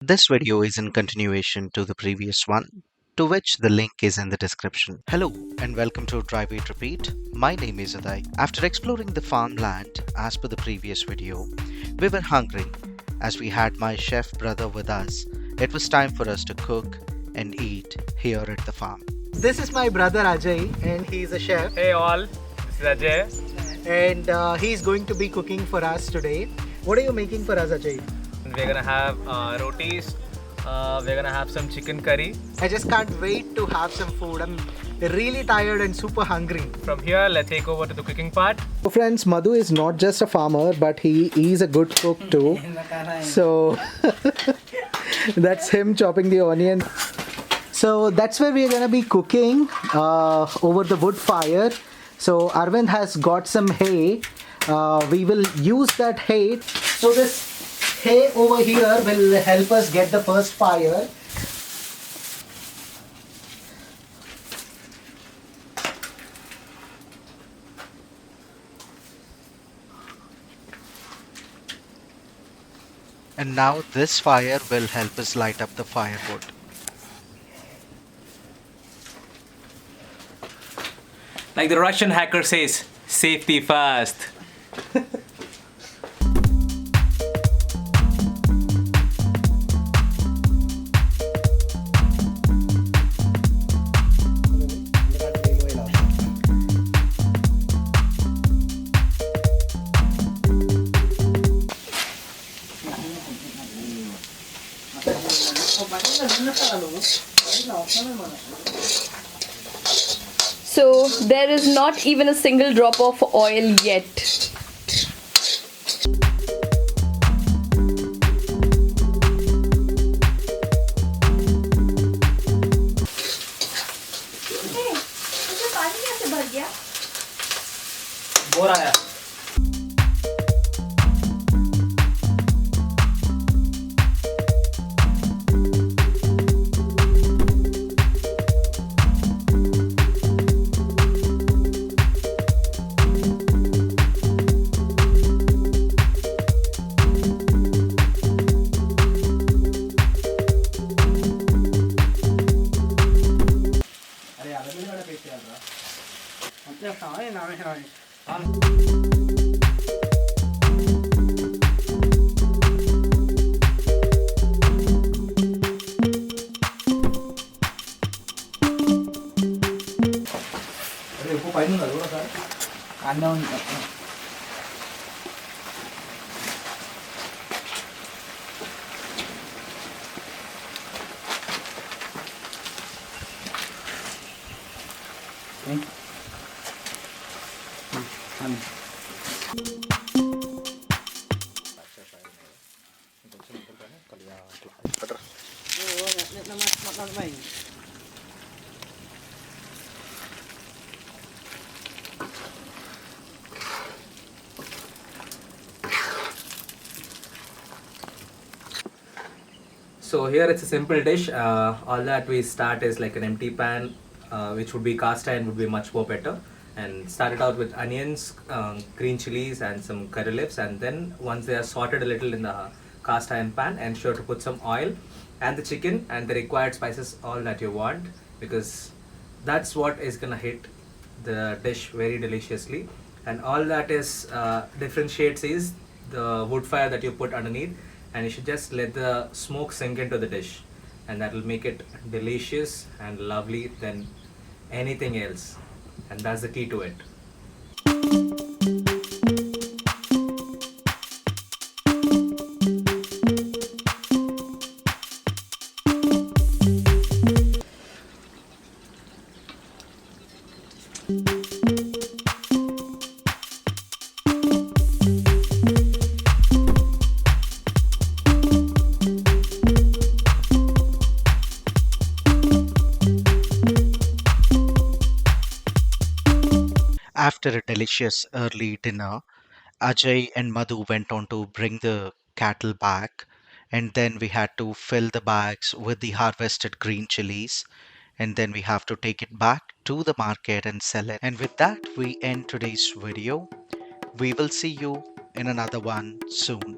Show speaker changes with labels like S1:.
S1: This video is in continuation to the previous one, to which the link is in the description. Hello and welcome to Drive It Repeat. My name is Ajay. After exploring the farmland as per the previous video, we were hungry. As we had my chef brother with us, it was time for us to cook and eat here at the farm.
S2: This is my brother Ajay, and he's a chef,
S3: Hey all, this is Ajay.
S2: and he's going to be cooking for us today. What are you making for us, Ajay?
S3: We're gonna have rotis. We're gonna have some chicken curry.
S2: I just can't wait to have some food. I'm really tired and super hungry.
S3: From here, let's take over to the cooking part.
S2: So friends, Madhu is not just a farmer, but he is a good cook too. So that's him chopping the onion. So that's where we're gonna be cooking over the wood fire. So Arvind has got some hay. We will use that hay. So this hay over here will help us get the first fire.
S1: And now this fire will help us light up the firewood.
S3: Like the Russian hacker says, safety first.
S4: So there is not even a single drop of oil yet.
S3: Bore आया. So here it's a simple dish. All that we start is like an empty pan, which would be cast iron would be much more better. And start it out with onions, green chilies, and some curry leaves. And then once they are sorted a little in the cast iron pan, ensure to put some oil and the chicken and the required spices, all that you want, because that's what is gonna hit the dish very deliciously. And all that is differentiates is the wood fire that you put underneath, and you should just let the smoke sink into the dish, and that will make it delicious and lovely than anything else, and that's the key to it.
S1: After a delicious early dinner, Ajay and Madhu went on to bring the cattle back, and then we had to fill the bags with the harvested green chilies, and then we have to take it back to the market and sell it. And with that, we end today's video. We will see you in another one soon.